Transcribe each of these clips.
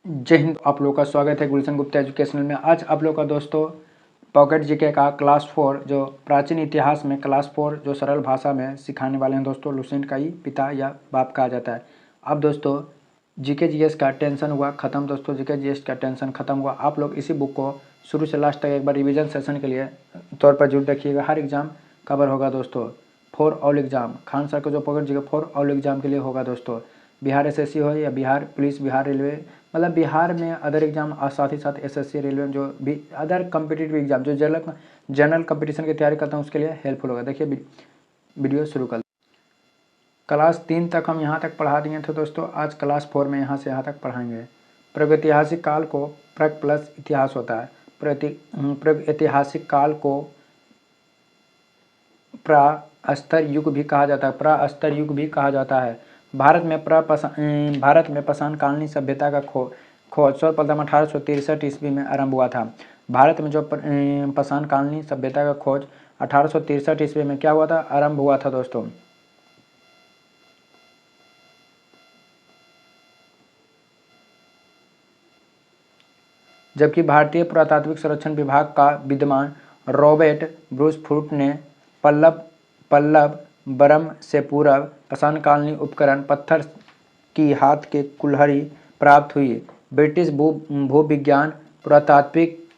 जय हिंद। आप लोगों का स्वागत है गुलशन गुप्ता एजुकेशनल में। आज आप लोगों का दोस्तों पॉकेट जीके का क्लास 4 जो प्राचीन इतिहास में क्लास 4 जो सरल भाषा में सिखाने वाले हैं दोस्तों। लुसेंट का ही पिता या बाप कहा जाता है। अब दोस्तों जीके जीएस का टेंशन हुआ खत्म। दोस्तों जीके जीएस का टेंशन खत्म हुआ। आप लोग इसी बुक को शुरू से लास्ट तक एक बार रिविजन सेशन के लिए तौर पर जरूर देखिएगा। हर एग्जाम कवर होगा दोस्तों। 4 ऑल एग्जाम खान सर का जो पॉकेट जीके 4 ऑल एग्जाम के लिए होगा दोस्तों। बिहार एसएससी हो या बिहार पुलिस, बिहार रेलवे, मतलब बिहार में अदर एग्जाम और साथ ही साथ एसएससी रेलवे में जो भी अदर कम्पिटिटिव एग्जाम जो जनरल कंपटीशन की तैयारी करता हूँ उसके लिए हेल्पफुल होगा। देखिए वीडियो शुरू कर। क्लास 3 तक हम यहाँ तक पढ़ा दिए थे दोस्तों। आज क्लास 4 में यहाँ से यहाँ तक पढ़ाएंगे। प्रागैतिहासिक काल को प्राग प्लस इतिहास होता है। प्रागैतिहासिक काल को प्रास्तर युग भी कहा जाता है। प्रास्तर युग भी कहा जाता है। भारत में पाषाणकालीन सभ्यता का खोज सर्वप्रथम 1863 ईस्वी में आरंभ हुआ था। भारत में जो पाषाणकालीन सभ्यता का खोज 1863 ईस्वी में क्या हुआ था? आरंभ हुआ था दोस्तों। जबकि भारतीय पुरातात्विक सर्वेक्षण विभाग का विद्वान रॉबर्ट ब्रूसफुट ने पल्लव बरम से पूर्व पाषाणकालीन उपकरण पत्थर की हाथ के कुल्हाड़ी प्राप्त हुई। ब्रिटिश भूविज्ञान पुरातात्विक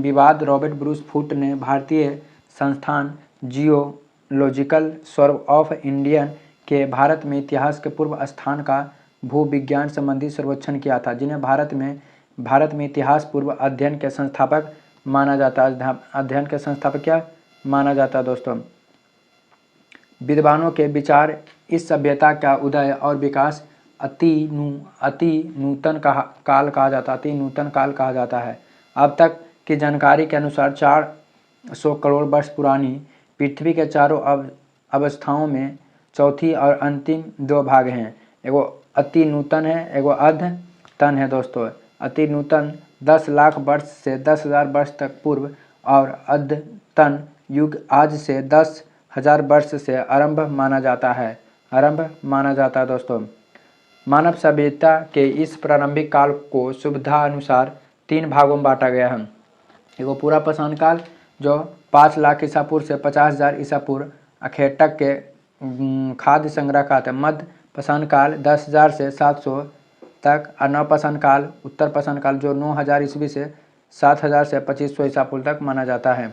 विवाद रॉबर्ट ब्रूसफुट ने भारतीय संस्थान जियोलॉजिकल सर्वे ऑफ इंडिया के भारत में इतिहास के पूर्व स्थान का भूविज्ञान संबंधी सर्वेक्षण किया था, जिन्हें भारत में इतिहास पूर्व अध्ययन के संस्थापक माना जाता है। अध्ययन के संस्थापक क्या माना जाता है दोस्तों? विद्वानों के विचार इस सभ्यता का उदय और विकास अति नूतन काल कहा जाता है। अब तक की जानकारी के अनुसार 400 करोड़ वर्ष पुरानी पृथ्वी के चारों अवस्थाओं में चौथी और अंतिम 2 भाग हैं। एगो अति नूतन है, एगो अद्यतन है दोस्तों। अति नूतन 10 लाख वर्ष से 10,000 वर्ष तक पूर्व और अद्यतन युग आज से 10,000 वर्ष से आरंभ माना जाता है दोस्तों। मानव सभ्यता के इस प्रारंभिक काल को सुविधा अनुसार 3 भागों में बांटा गया है। एगो पूरा पाषाण काल जो 5 लाख ईसा पूर्व से 50,000 ईसा पूर्व अखेटक के खाद्य संग्रह का था। मध्य पाषाण काल 10,000 से 700 तक और नव पाषाण काल उत्तर पाषाण काल जो 9,000 ईस्वी से 7,000 से 2,500 ईसा पूर्व तक माना जाता है।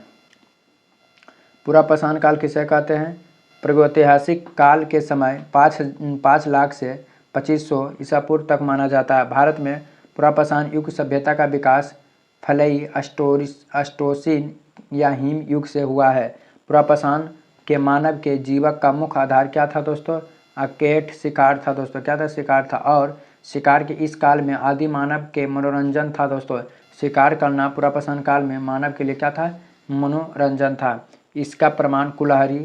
पूरा पाषाण काल किसे कहते हैं? प्रागैतिहासिक काल के समय 5 लाख से 2,500 ईसा पूर्व तक माना जाता है। भारत में पुरापाषाण युग सभ्यता का विकास फ्लई अस्टोसिन या हिम युग से हुआ है। पुरापाषाण के मानव के जीवक का मुख्य आधार क्या था दोस्तों? अकेट शिकार था दोस्तों। क्या था? शिकार था। और शिकार के इस काल में आदि मानव के मनोरंजन था दोस्तों। शिकार करना पुरापाषाण काल में मानव के लिए क्या था? मनोरंजन था। इसका प्रमाण कुल्हाड़ी,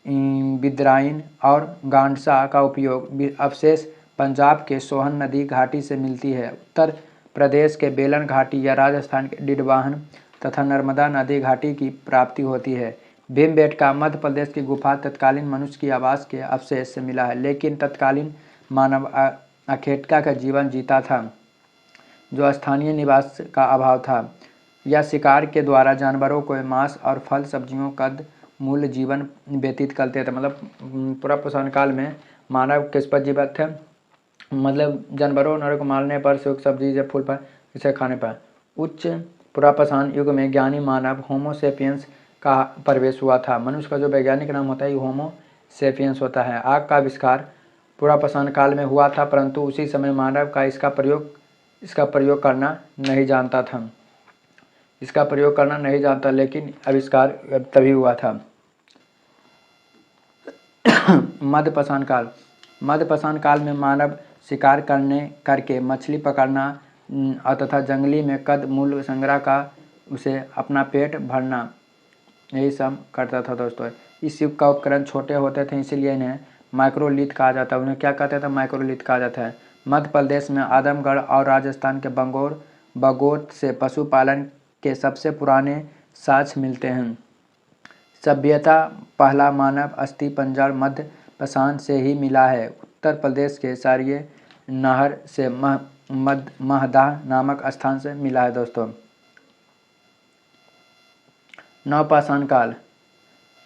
बिद्राइन और गांडसा का उपयोग अवशेष पंजाब के सोहन नदी घाटी से मिलती है। उत्तर प्रदेश के बेलन घाटी या राजस्थान के डिडवाहन तथा नर्मदा नदी घाटी की प्राप्ति होती है। भीमबेटका मध्य प्रदेश की गुफा तत्कालीन मनुष्य की आवास के अवशेष से मिला है, लेकिन तत्कालीन मानव अखेटका का जीवन जीता था जो स्थानीय निवास का अभाव था। या शिकार के द्वारा जानवरों को मांस और फल सब्जियों का मूल जीवन व्यतीत करते थे। मतलब पुरापाषाण काल में मानव किस पर जीवित थे? मतलब जानवरों को मारने पर, सूख सब्जी या फूल पर, इसे खाने पर। उच्च पुरापाषाण युग में ज्ञानी मानव होमो सेपियंस का प्रवेश हुआ था। मनुष्य का जो वैज्ञानिक नाम होता है ये होमो सेपियंस होता है। आग का आविष्कार पुरापाषाण काल में हुआ था, परंतु उसी समय मानव का इसका प्रयोग करना नहीं जानता, लेकिन आविष्कार तभी हुआ था। मध्य पाषाण काल में मानव शिकार करके मछली पकड़ना तथा जंगली में कंदमूल संग्रह का उसे अपना पेट भरना, यही सब करता था दोस्तों। इस युग का उपकरण छोटे होते थे, इसीलिए इन्हें माइक्रोलिथ कहा जाता है। उन्हें क्या कहते थे? माइक्रोलिथ कहा जाता है। मध्य प्रदेश में आदमगढ़ और राजस्थान के बगोत से पशुपालन के सबसे पुराने साक्ष्य मिलते हैं। सभ्यता पहला मानव अस्थि पंजर मध्य पाषाण से ही मिला है। उत्तर प्रदेश के सारिये नहर से महदाह नामक स्थान से मिला है दोस्तों। नवपाषाण काल।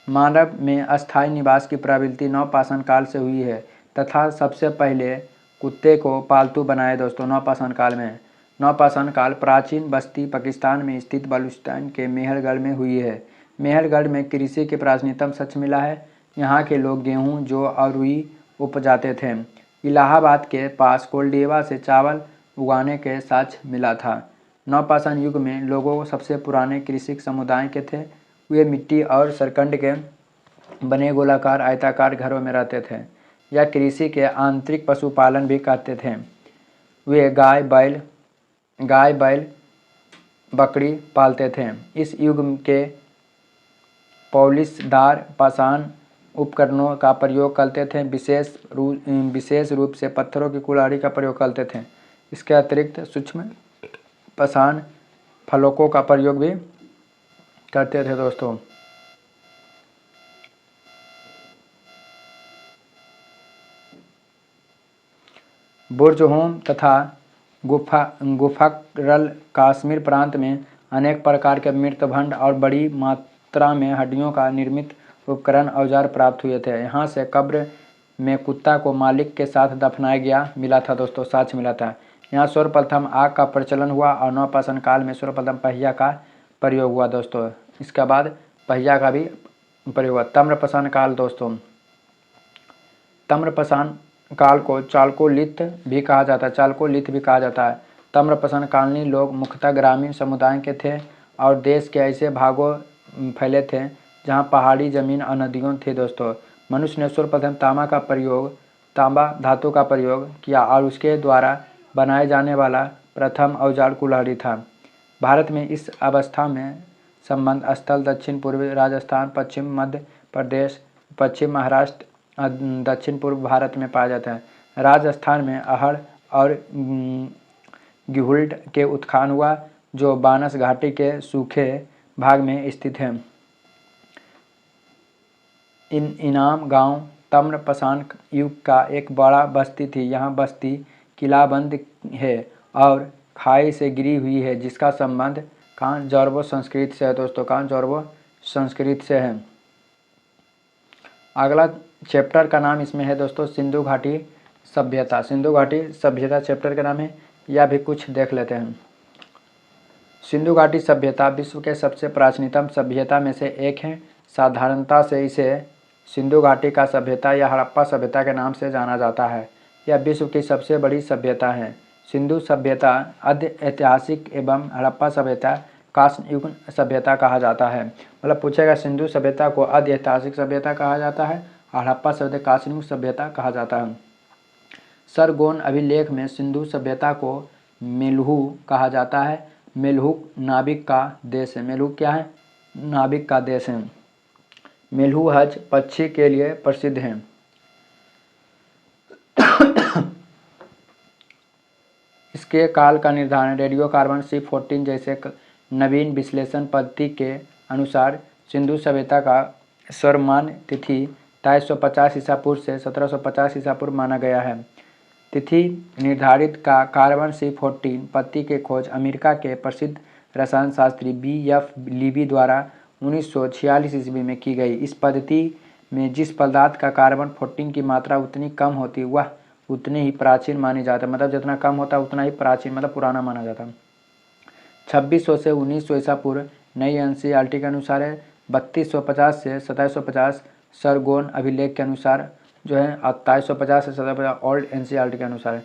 मानव में अस्थायी निवास की प्रवृत्ति नवपाषाण काल से हुई है तथा सबसे पहले कुत्ते को पालतू बनाया दोस्तों नवपाषाण काल में। नवपाषाण काल प्राचीन बस्ती पाकिस्तान में स्थित बलूचिस्तान के मेहरगढ़ में हुई है। मेहरगढ़ में कृषि के प्राचीनतम साक्ष्य मिला है। यहाँ के लोग गेहूँ, जौ और रुई उपजाते थे। इलाहाबाद के पास कोलडेवा से चावल उगाने के साक्ष्य मिला था। नवपाषाण युग में लोगों सबसे पुराने कृषि समुदाय के थे। वे मिट्टी और सरकंड के बने गोलाकार आयताकार घरों में रहते थे या कृषि के आंतरिक पशुपालन भी करते थे। वे गाय बैल बकरी पालते थे। इस युग के पॉलिशदार पाषाण उपकरणों का प्रयोग करते थे। विशेष रूप से पत्थरों की कुल्हाड़ी का प्रयोग करते थे। इसके अतिरिक्त सूक्ष्म पाषाण फलकों का प्रयोग भी करते थे दोस्तों। बुर्जहोम तथा गुफाकरल कश्मीर प्रांत में अनेक प्रकार के मृतभंड और बड़ी मात्रा में हड्डियों का निर्मित उपकरण औजार प्राप्त हुए थे। यहाँ से कब्र में कुत्ता को मालिक के साथ दफनाया गया मिला था दोस्तों, साक्ष्य मिला था। यहाँ सर्वप्रथम आग का प्रचलन हुआ और नवपाषाण काल में सर्वप्रथम पहिया का प्रयोग हुआ दोस्तों। इसके बाद पहिया का भी प्रयोग हुआ। ताम्रपाषाण काल दोस्तों। ताम्रपाषाण काल को चालकोलिथ भी कहा जाता है। ताम्रपाषाण कालीन लोग मुख्यतः ग्रामीण समुदाय के थे और देश के ऐसे भागों फैले थे जहाँ पहाड़ी जमीन और नदियों थी दोस्तों। मनुष्य ने सर्वप्रथम तांबा धातु का प्रयोग किया और उसके द्वारा बनाए जाने वाला प्रथम औजार कुल्हाड़ी था। भारत में इस अवस्था में संबंध स्थल दक्षिण पूर्वी राजस्थान, पश्चिम मध्य प्रदेश, पश्चिम महाराष्ट्र, दक्षिण पूर्व भारत में पाया जाता है। राजस्थान में अहड़ और गिहुल्ड के उत्थान हुआ जो बानस घाटी के सूखे भाग में स्थित है। इनाम गांव ताम्रपाषाण युग का एक बड़ा बस्ती थी। यहाँ बस्ती किलाबंद है और खाई से गिरी हुई है जिसका संबंध कांजोरबो संस्कृत से है दोस्तों, कांजोरबो संस्कृत से है। अगला चैप्टर का नाम इसमें है दोस्तों सिंधु घाटी सभ्यता। सिंधु घाटी सभ्यता चैप्टर का नाम है, या भी कुछ देख लेते हैं। सिंधु घाटी सभ्यता विश्व के सबसे प्राचीनतम सभ्यता में से एक है। साधारणता से इसे सिंधु घाटी का सभ्यता या हड़प्पा सभ्यता के नाम से जाना जाता है। यह विश्व की सबसे बड़ी सभ्यता है। सिंधु सभ्यता आद्य ऐतिहासिक एवं हड़प्पा सभ्यता कांस्य युग सभ्यता कहा जाता है। मतलब पूछेगा सिंधु सभ्यता को आद्य ऐतिहासिक सभ्यता कहा जाता है और हड़प्पा सभ्यता कांस्य युग सभ्यता कहा जाता है। सरगोन अभिलेख में सिंधु सभ्यता को मेलुहु कहा जाता है। मेलुहु नाविक का देश है। मेलुहु क्या है? नाविक का देश है। मेलुहु हज पक्षी के लिए प्रसिद्ध है। इसके काल का निर्धारण रेडियोकार्बन C14 जैसे नवीन विश्लेषण पद्धति के अनुसार सिंधु सभ्यता का स्वर्णमान तिथि 2350 ईसा पूर्व से 1750 ईसा पूर्व माना गया है। तिथि निर्धारित का कार्बन C14 पद्धति के खोज अमेरिका के प्रसिद्ध रसायन शास्त्री B.F. लीबी द्वारा 1946 ईस्वी में की गई। इस पद्धति में जिस पदार्थ का कार्बन 14 की मात्रा उतनी कम होती वह उतने ही प्राचीन मानी जाता है। मतलब जितना कम होता है उतना ही प्राचीन मतलब पुराना माना जाता है। 2600 से 1900 ईसा पूर्व नई NCERT के अनुसार है। 3250 से 2750 सरगोन अभिलेख के अनुसार जो है 2750 से 2750 ओल्ड NCERT के अनुसार है।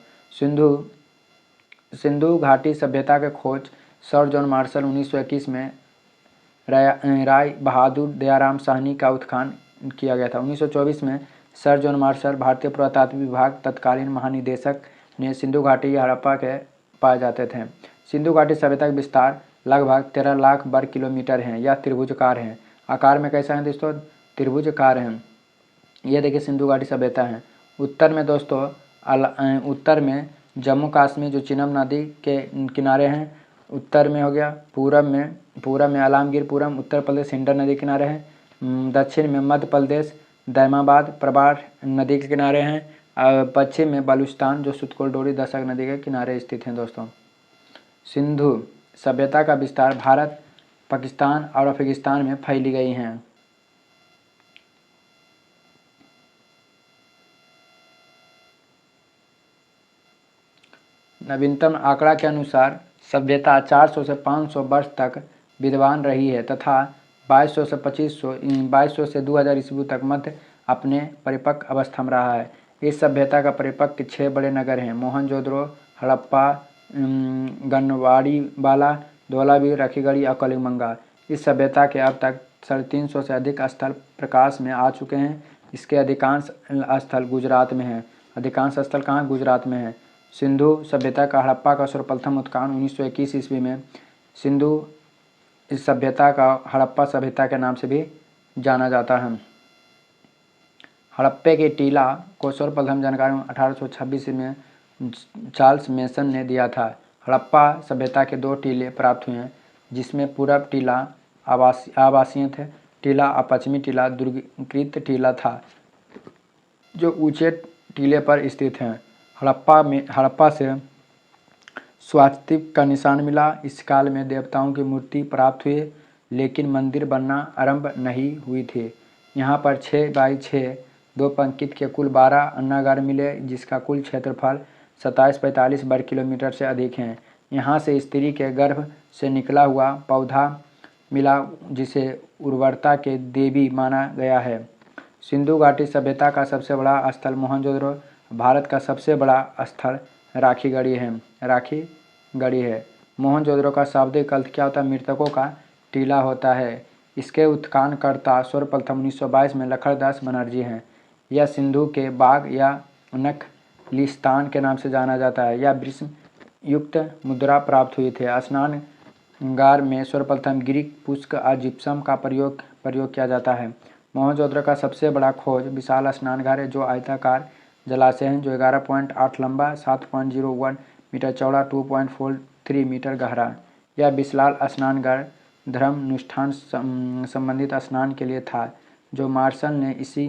सिंधु घाटी सभ्यता के खोज सर जॉन मार्शल 1921 में राय बहादुर दयाराम साहनी का उत्खनन किया गया था। 1924 में सर जॉन मार्शल भारतीय पुरातात्विक विभाग तत्कालीन महानिदेशक ने सिंधु घाटी या हड़प्पा के पाए जाते थे। सिंधु घाटी सभ्यता का विस्तार लगभग 13 लाख वर्ग किलोमीटर है। यह त्रिभुजकार है। आकार में कैसा है दोस्तों? त्रिभुजकार है। ये देखिए सिंधु घाटी सभ्यता है। उत्तर में दोस्तों उत्तर में जम्मू कश्मीर जो चिनाब नदी के किनारे हैं उत्तर में हो गया। पूरब में आलमगीरपुरम उत्तर प्रदेश हिंडन नदी के किनारे हैं। दक्षिण में मध्य प्रदेश दैमाबाद प्रवार नदी के किनारे हैं। पश्चिम में बलूचिस्तान जो सुतकोटडोरी दशक नदी के किनारे स्थित हैं दोस्तों। सिंधु सभ्यता का विस्तार भारत, पाकिस्तान और अफगानिस्तान में फैली गई हैं। नवीनतम आंकड़ा के अनुसार सभ्यता 400 से 500 वर्ष तक विद्यमान रही है तथा 2200 से 2000 ईस्वी तक मध्य अपने परिपक्व अवस्था में रहा है। इस सभ्यता का परिपक्व 6 बड़े नगर हैं: मोहनजोदड़ो, हड़प्पा, गढ़वाड़ीवाला, धोलावीर, रखीगढ़ी और कलिबंगा। इस सभ्यता के अब तक 350 से अधिक स्थल प्रकाश में आ चुके हैं। इसके अधिकांश स्थल गुजरात में हैं। अधिकांश स्थल कहाँ? गुजरात में है। सिंधु सभ्यता का हड़प्पा का सर्वप्रथम उत्खनन 1921 ईस्वी में सिंधु इस सभ्यता का हड़प्पा सभ्यता के नाम से भी जाना जाता है। हड़प्पे के टीला को सर्वप्रथम जानकारी 1826 में चार्ल्स मेसन ने दिया था। हड़प्पा सभ्यता के 2 टीले प्राप्त हुए हैं, जिसमें पूरब टीला आवासीय थे टीला और पश्चिमी टीला दुर्गीकृत टीला था, जो ऊंचे टीले पर स्थित हैं। हड़प्पा से स्वास्तिक का निशान मिला। इस काल में देवताओं की मूर्ति प्राप्त हुई, लेकिन मंदिर बनना आरंभ नहीं हुई थी। यहाँ पर 6 बाई 6 2 पंक्ति के कुल 12 अन्नागार मिले, जिसका कुल क्षेत्रफल 2745 वर्ग किलोमीटर से अधिक है। यहाँ से स्त्री के गर्भ से निकला हुआ पौधा मिला, जिसे उर्वरता के देवी माना गया है। सिंधु घाटी सभ्यता का सबसे बड़ा स्थल मोहनजोदड़ो, भारत का सबसे बड़ा स्थल राखीगढ़ी है। मोहनजोदड़ो का शाब्दिक अर्थ क्या होता है? मृतकों का टीला होता है। इसके उत्खननकर्ता सर्वप्रथम 1922 में लखनदास बनर्जी हैं। यह सिंधु के बाग या नखलिस्तान के नाम से जाना जाता है। यह वृषण युक्त मुद्रा प्राप्त हुई थी। स्नानगार में सर्वप्रथम ग्रीक पुष्क और जिप्सम का प्रयोग किया जाता है। मोहनजोदड़ो का सबसे बड़ा खोज विशाल स्नानगार है, जो आयताकार जलाशय हैं, जो 11.8 लंबा, 7.01 मीटर चौड़ा, 2.43 मीटर गहरा। यह विशाल स्नानगार धर्मानुष्ठान संबंधित स्नान के लिए था, जो मार्शल ने इसी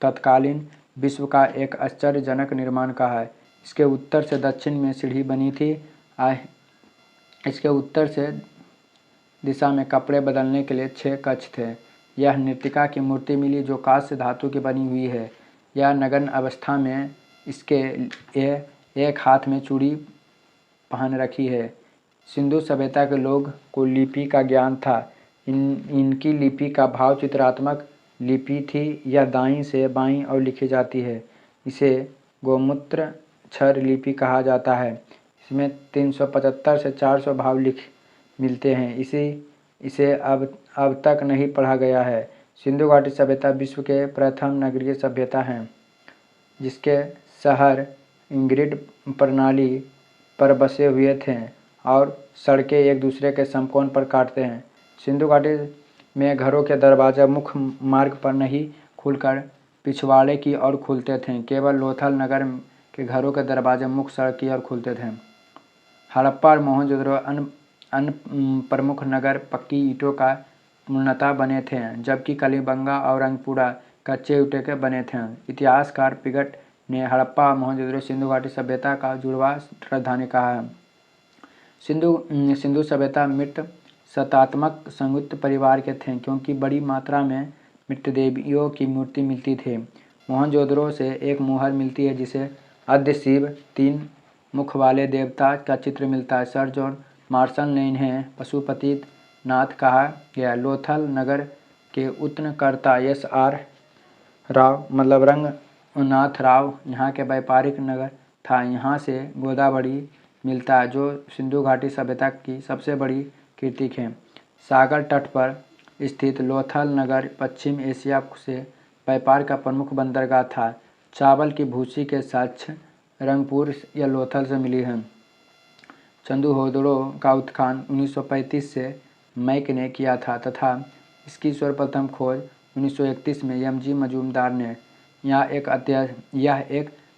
तत्कालीन विश्व का एक आश्चर्यजनक निर्माण कहा है। इसके उत्तर से दक्षिण में सीढ़ी बनी थी। इसके उत्तर से दिशा में कपड़े बदलने के लिए 6 कक्ष थे। यह नृतिका की मूर्ति मिली, जो कांस्य धातु की बनी हुई है। यह नग्न अवस्था में इसके एक हाथ में चूड़ी पहन रखी है। सिंधु सभ्यता के लोग को लिपि का ज्ञान था। इनकी लिपि का भाव चित्रात्मक लिपि थी। यह दाईं से बाईं ओर लिखी जाती है। इसे गोमूत्र क्षर लिपि कहा जाता है। इसमें 375 से 400 भाव मिलते हैं। इसे अब तक नहीं पढ़ा गया है। सिंधु घाटी सभ्यता विश्व के प्रथम नगरीय सभ्यता है, जिसके शहर ग्रिड प्रणाली पर बसे हुए थे और सड़कें एक दूसरे के समकोण पर काटते हैं। सिंधु घाटी में घरों के दरवाजे मुख्य मार्ग पर नहीं खुलकर पिछवाड़े की ओर खुलते थे। केवल लोथल नगर के घरों के दरवाजे मुख्य सड़क की ओर खुलते थे। हड़प्पा और मोहनजोदड़ो अन्य प्रमुख नगर पक्की ईंटों का पूर्णतः बने थे, जबकि कलिबंगा और रंगपुरा कच्चे ईंटों के बने थे। इतिहासकार पिगट ने हड़प्पा और मोहनजोदड़ो सिंधु घाटी सभ्यता का जुड़वां राजधानी कहा है। सिंधु सभ्यता मृत सत्तात्मक संयुक्त परिवार के थे, क्योंकि बड़ी मात्रा में मृत देवियों की मूर्ति मिलती थी। मोहनजोदड़ो से एक मुहर मिलती है, जिसे आद्य शिव 3 मुख वाले देवता का चित्र मिलता है। सर जॉन मार्शल ने इन्हें पशुपति नाथ कहा गया। लोथल नगर के उत्खननकर्ता SR राव मतलब रंगनाथ राव यहाँ के व्यापारिक नगर था। यहाँ से गोदावरी मिलता है, जो सिंधु घाटी सभ्यता की सबसे बड़ी कीर्ति है। सागर तट पर स्थित लोथल नगर पश्चिम एशिया से व्यापार का प्रमुख बंदरगाह था। चावल की भूसी के साक्ष्य रंगपुर या लोथल से मिली हैं। चंदूहोदड़ो का उत्खनन 1935 से मैक ने किया था तथा इसकी सर्वप्रथम खोज 1931 में MG मजूमदार ने। यह एक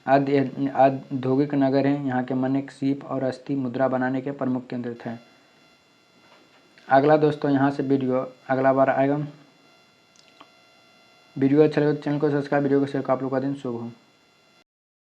औद्योगिक नगर है। यहाँ के मणिक, सीप और अस्थि मुद्रा बनाने के प्रमुख केंद्र थे। अगला दोस्तों यहाँ से वीडियो अगला बार आएगा। वीडियो अच्छा लगे तो चैनल को सब्सक्राइब, वीडियो को शेयर। आप लोग का दिन शुभ हो।